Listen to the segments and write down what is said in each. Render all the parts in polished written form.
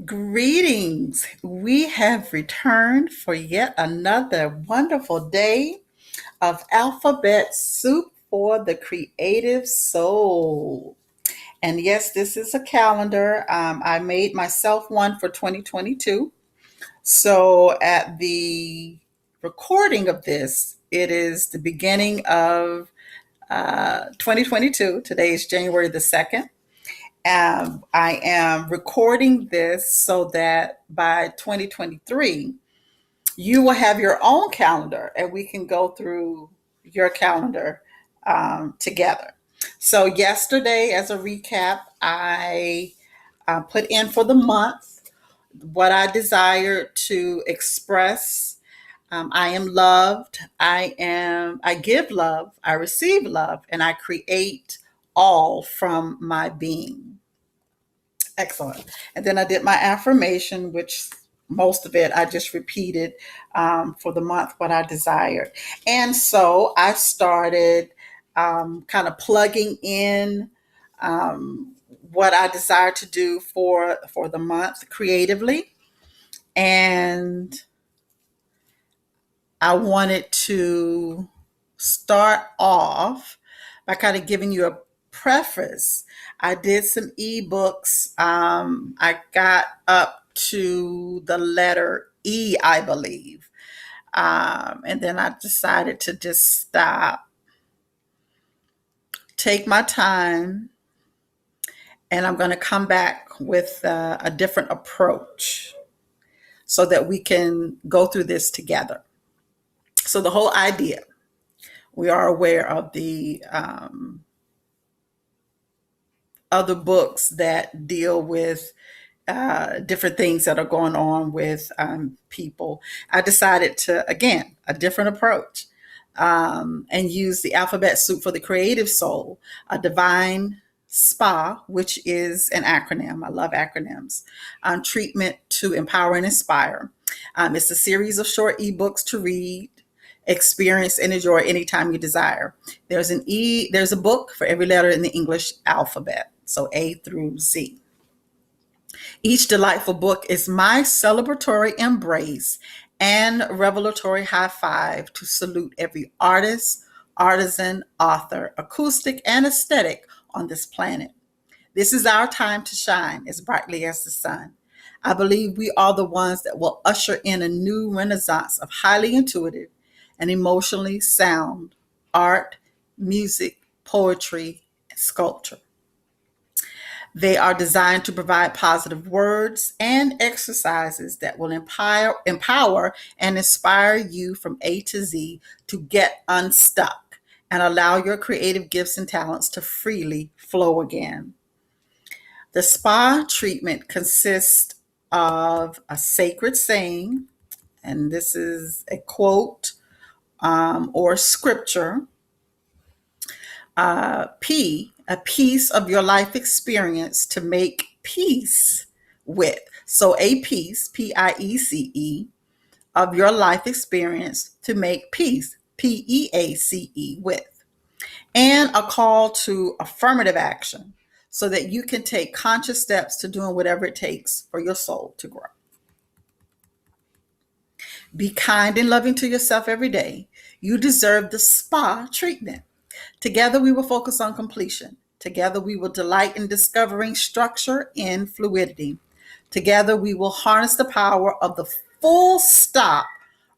Greetings. We have returned for yet another wonderful day of alphabet soup for the creative soul. And yes, this is a calendar. I made myself one for 2022. So at the recording of this, it is the beginning of 2022. Today is January the 2nd. I am recording this so that by 2023, you will have your own calendar and we can go through your calendar together. So, yesterday, as a recap, I put in for the month what I desired to express. I am loved. I give love. I receive love, and I create all from my being. Excellent. And then I did my affirmation, which most of it I just repeated for the month what I desired. And so I started kind of plugging in what I desired to do for the month creatively. And I wanted to start off by kind of giving you a preface. I did some ebooks. I got up to the letter E, I believe. And then I decided to just stop, take my time, and I'm going to come back with a different approach so that we can go through this together. So, the whole idea, we are aware of the other books that deal with different things that are going on with people. I decided to, again, a different approach and use the alphabet soup for the creative soul, a divine SPA, which is an acronym. I love acronyms. Treatment to empower and inspire. It's a series of short ebooks to read, experience, and enjoy anytime you desire. There's a book for every letter in the English alphabet, so A through Z. Each delightful book is my celebratory embrace and revelatory high five to salute every artist, artisan, author, acoustic, and aesthetic on this planet. This is our time to shine as brightly as the sun. I believe we are the ones that will usher in a new renaissance of highly intuitive and emotionally sound art, music, poetry, and sculpture. They are designed to provide positive words and exercises that will empower and inspire you from A to Z to get unstuck and allow your creative gifts and talents to freely flow again. The spa treatment consists of a sacred saying, and this is a quote or scripture. P, a piece of your life experience to make peace with. So a piece, Piece, of your life experience to make peace, Peace, with. And a call to affirmative action so that you can take conscious steps to doing whatever it takes for your soul to grow. Be kind and loving to yourself every day. You deserve the spa treatment. Together, we will focus on completion. Together, we will delight in discovering structure in fluidity. Together, we will harness the power of the full stop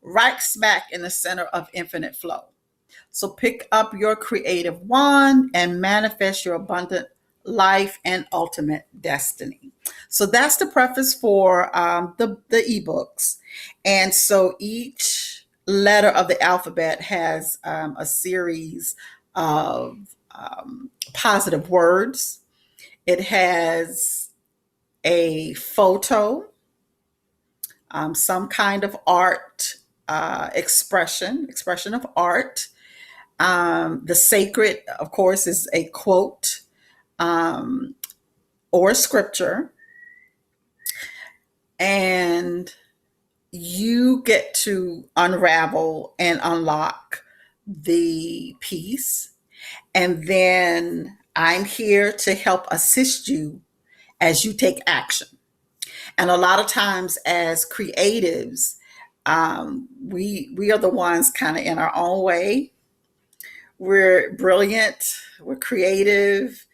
right smack in the center of infinite flow. So pick up your creative wand and manifest your abundant life and ultimate destiny. So that's the preface for the ebooks. And so each letter of the alphabet has a series of positive words. It has a photo, some kind of art expression of art. The sacred, of course, is a quote or scripture. And you get to unravel and unlock the piece. And then I'm here to help assist you as you take action. And a lot of times, as creatives, we are the ones kind of in our own way. We're brilliant, we're creative,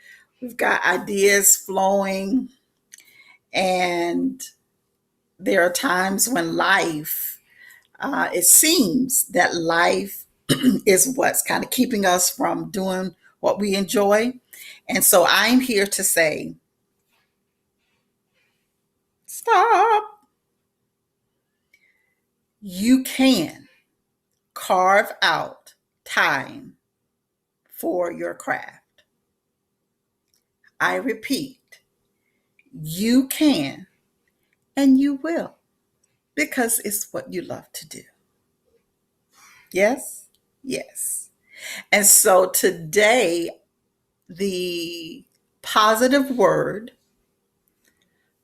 we've got ideas flowing, and there are times when life, it seems that life is what's kind of keeping us from doing what we enjoy. And so I'm here to say, stop. You can carve out time for your craft. I repeat, you can and you will, because it's what you love to do. Yes? Yes. And so today, the positive word,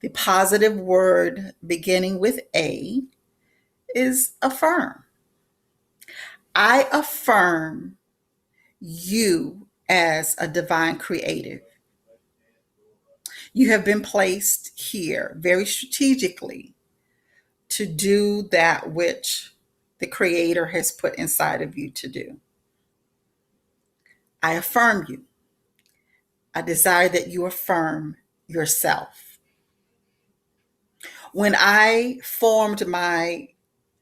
the positive word beginning with A, is affirm. I affirm you as a divine creative. You have been placed here very strategically to do that which the Creator has put inside of you to do. I affirm you. I desire that you affirm yourself. When I formed my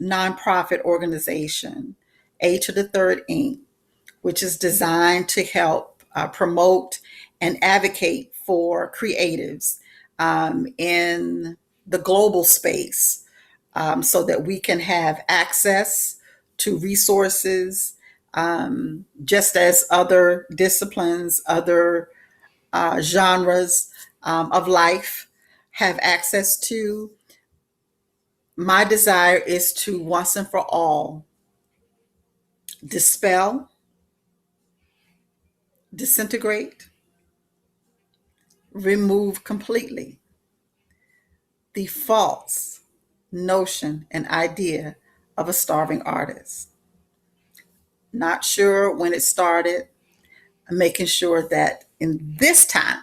nonprofit organization, A to the Third Inc., which is designed to help promote and advocate for creatives in the global space, so that we can have access to resources, just as other disciplines, other genres of life have access to. My desire is to once and for all dispel, disintegrate, remove completely the false notion and idea of a starving artist. Not sure when it started, making sure that in this time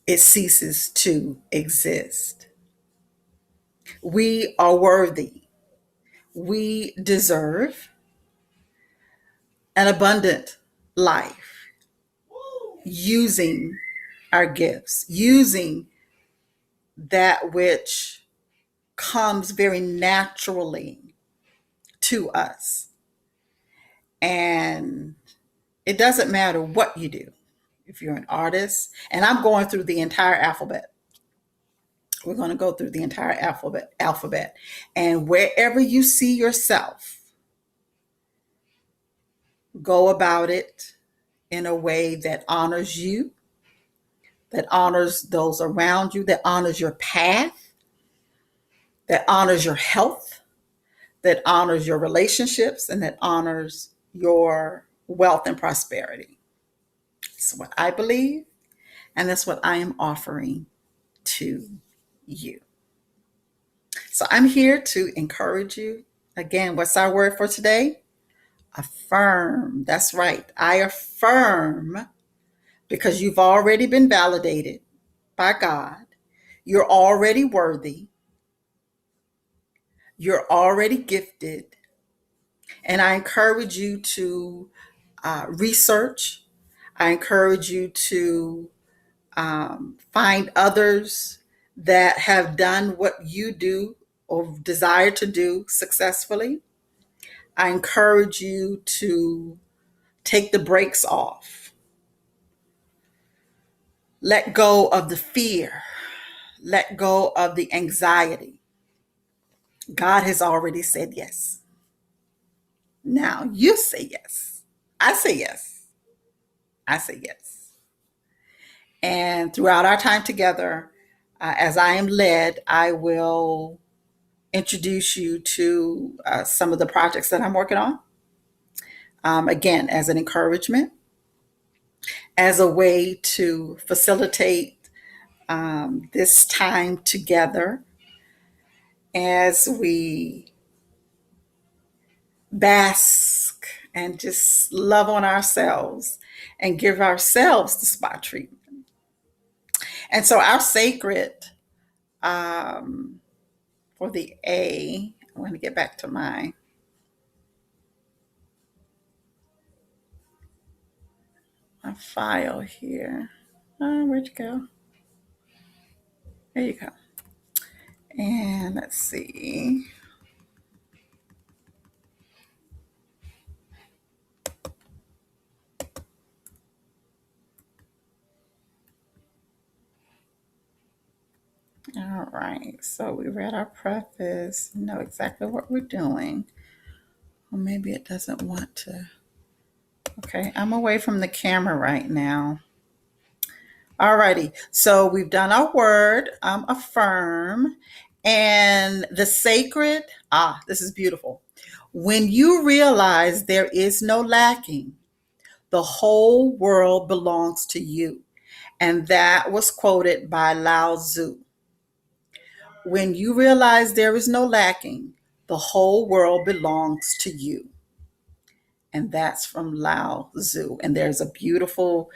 it ceases to exist. We are worthy. We deserve an abundant life using our gifts, using that which comes very naturally to us. And it doesn't matter what you do. If you're an artist, and I'm going through the entire alphabet, we're going to go through the entire alphabet. And wherever you see yourself, go about it in a way that honors you, that honors those around you, that honors your path, that honors your health, that honors your relationships, and that honors your wealth and prosperity. It's what I believe, and that's what I am offering to you. So I'm here to encourage you. Again, what's our word for today? Affirm. That's right. I affirm, because you've already been validated by God. You're already worthy. You're already gifted. And I encourage you to research. I encourage you to find others that have done what you do or desire to do successfully. I encourage you to take the brakes off. Let go of the fear. Let go of the anxiety. God has already said yes. Now you say yes. I say yes. I say yes. And throughout our time together, as I am led, I will introduce you to some of the projects that I'm working on. Again, as an encouragement, as a way to facilitate this time together as we bask and just love on ourselves and give ourselves the spa treatment. And so our sacred, um, for the A, I want to get back to my file here. Where'd you go? There you go. And let's see. All right. So we read our preface, know exactly what we're doing. Or maybe it doesn't want to. Okay. I'm away from the camera right now. Alrighty, so we've done our word, affirm, and the sacred. This is beautiful. When you realize there is no lacking, the whole world belongs to you. And that was quoted by Lao Tzu. When you realize there is no lacking, the whole world belongs to you. And that's from Lao Tzu. And there's a beautiful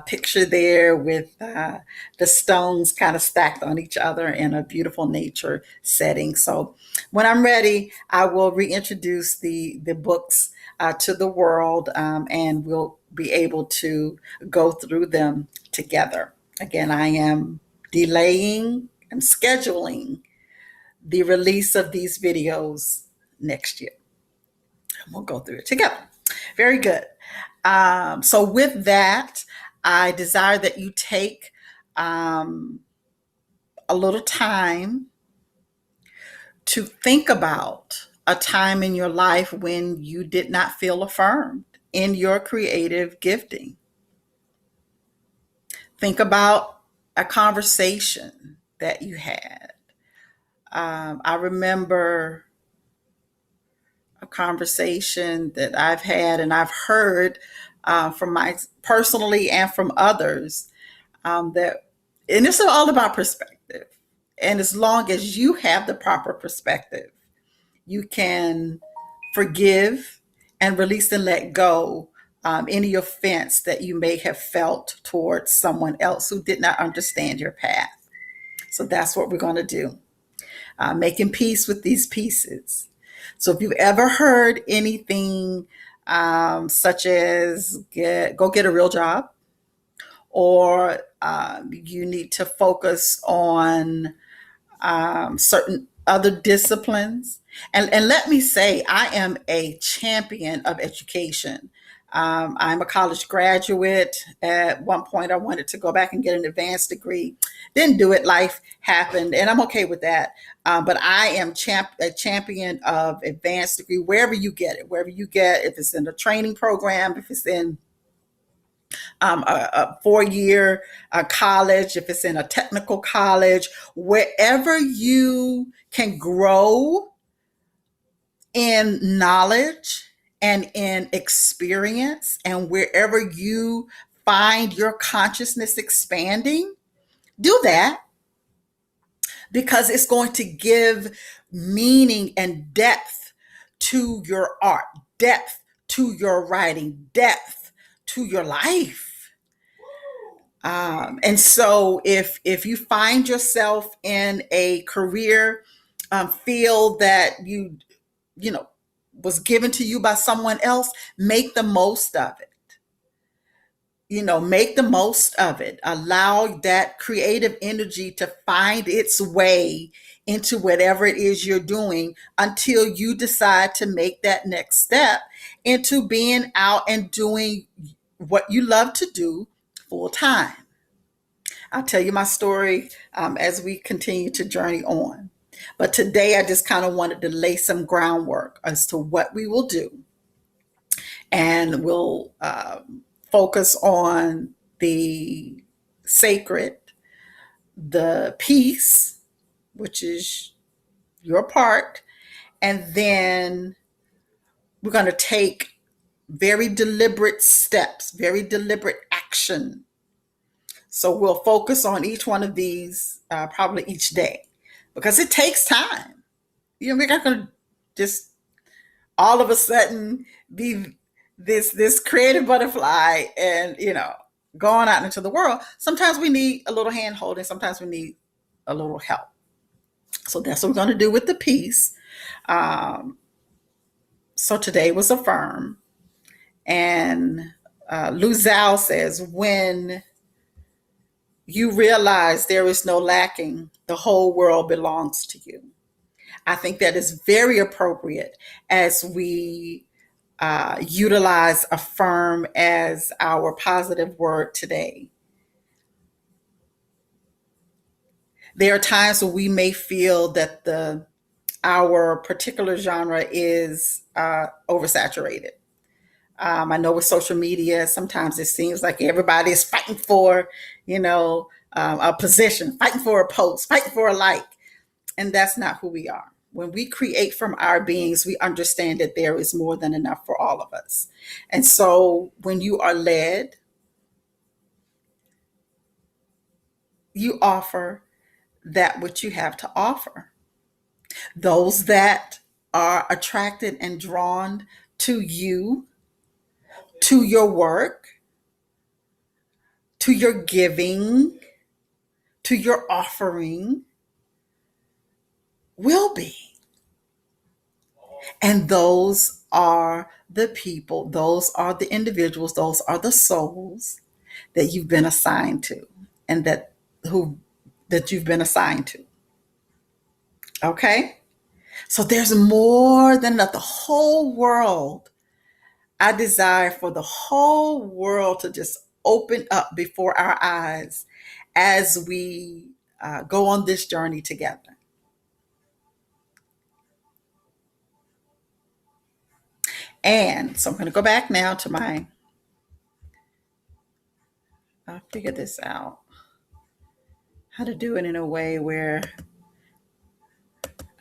picture there with the stones kind of stacked on each other in a beautiful nature setting. So when I'm ready, I will reintroduce the books to the world, and we'll be able to go through them together. Again, I am delaying and scheduling the release of these videos next year. And we'll go through it together. Very good. So with that, I desire that you take a little time to think about a time in your life when you did not feel affirmed in your creative gifting. Think about a conversation that you had. I remember a conversation that I've had and I've heard from my personally and from others, that, and it's all about perspective. And as long as you have the proper perspective, you can forgive and release and let go any offense that you may have felt towards someone else who did not understand your path. So that's what we're going to do, making peace with these pieces. So if you've ever heard anything such as go get a real job, or you need to focus on certain other disciplines. And let me say, I am a champion of education. I'm a college graduate. At one point, I wanted to go back and get an advanced degree. Didn't do it. Life happened, and I'm okay with that. But I am a champion of advanced degree, wherever you get it, if it's in a training program, if it's in a 4-year college, if it's in a technical college, wherever you can grow in knowledge and in experience, and wherever you find your consciousness expanding, do that, because it's going to give meaning and depth to your art, depth to your writing, depth to your life. And so if you find yourself in a career field that you know was given to you by someone else, make the most of it. Make the most of it. Allow that creative energy to find its way into whatever it is you're doing until you decide to make that next step into being out and doing what you love to do full time. I'll tell you my story as we continue to journey on. But today I just kind of wanted to lay some groundwork as to what we will do. And we'll focus on the sacred, the peace, which is your part. And then we're going to take very deliberate steps, very deliberate action. So we'll focus on each one of these probably each day, because it takes time. We're not going to just all of a sudden be this creative butterfly, and going out into the world, sometimes we need a little hand holding, sometimes we need a little help. So that's what we're going to do with the piece. Um, so today was Affirm. And Luzal says, when you realize there is no lacking, the whole world belongs to you. I think that is very appropriate as we utilize Affirm as our positive word today. There are times where we may feel that our particular genre is oversaturated. I know with social media, sometimes it seems like everybody is fighting for, a position, fighting for a post, fighting for a like. And that's not who we are. When we create from our beings, we understand that there is more than enough for all of us. And so when you are led, you offer that which you have to offer. Those that are attracted and drawn to you, to your work, to your giving, to your offering, will be. And those are the people, those are the individuals, those are the souls that you've been assigned to, and that you've been assigned to. Okay? So there's more than enough. The whole world, I desire for the whole world to just open up before our eyes as we go on this journey together. And so I'm going to go back now to I'll figure this out, how to do it in a way where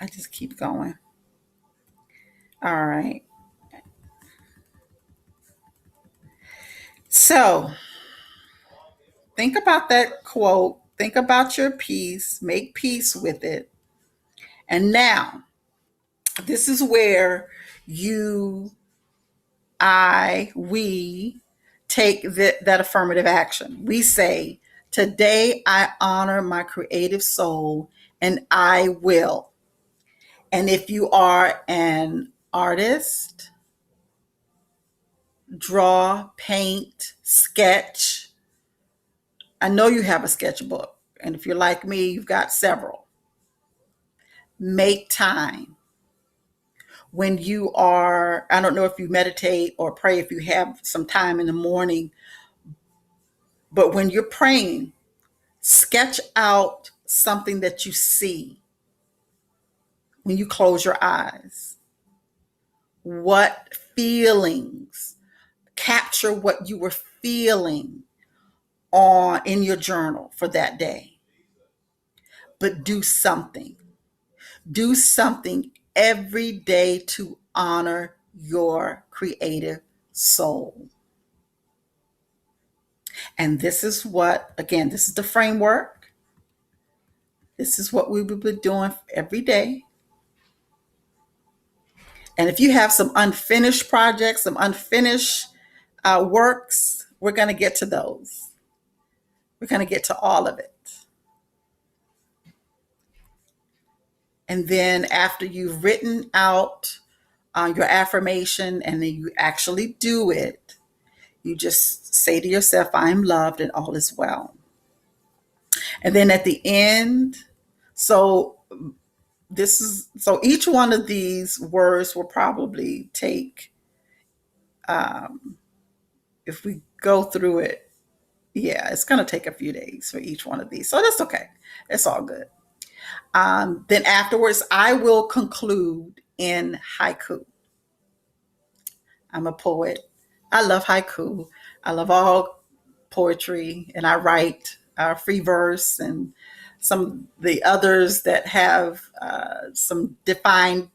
I just keep going. All right. So think about that quote, think about your piece, make peace with it. And now, this is where you, we take that affirmative action. We say, today I honor my creative soul and I will. And if you are an artist, draw, paint, sketch. I know you have a sketchbook. And if you're like me, you've got several. Make time. When you are, I don't know if you meditate or pray, if you have some time in the morning, but when you're praying, sketch out something that you see when you close your eyes. What feelings? Capture what you were feeling in your journal for that day. But do something. Do something every day to honor your creative soul. And this is what, again, this is the framework. This is what we will be doing every day. And if you have some unfinished projects, some unfinished works, we're going to get to those. We're going to get to all of it. And then after you've written out your affirmation and then you actually do it, you just say to yourself, I am loved and all is well. And then at the end, so each one of these words will probably take, if we go through it, yeah, it's going to take a few days for each one of these. So that's okay. It's all good. Then afterwards, I will conclude in haiku. I'm a poet. I love haiku. I love all poetry, and I write free verse and some of the others that have some defined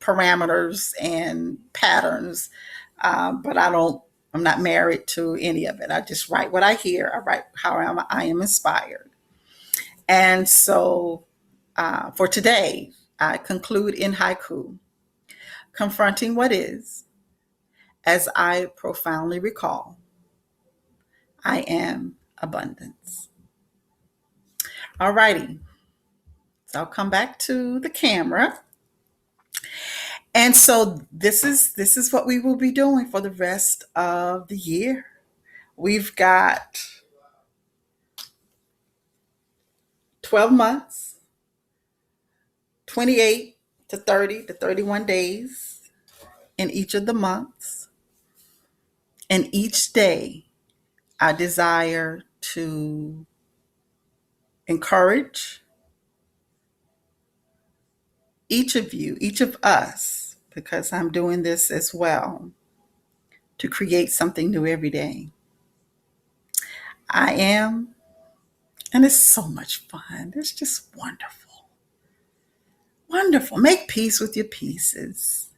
parameters and patterns. But I'm not married to any of it. I just write what I hear. I write how I am inspired. And so for today, I conclude in haiku, confronting what is, as I profoundly recall, I am abundance. All righty. So I'll come back to the camera. And so this is what we will be doing for the rest of the year. We've got 12 months, 28 to 30 to 31 days in each of the months. And each day, I desire to encourage each of you, each of us, because I'm doing this as well, to create something new every day. I am, and it's so much fun. It's just wonderful. Wonderful. Make peace with your pieces.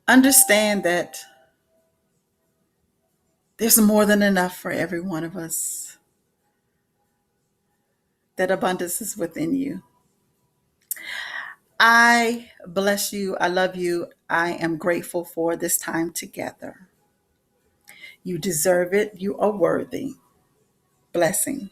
Understand that there's more than enough for every one of us, that abundance is within you. I bless you. I love you. I am grateful for this time together. You deserve it. You are worthy. Blessings.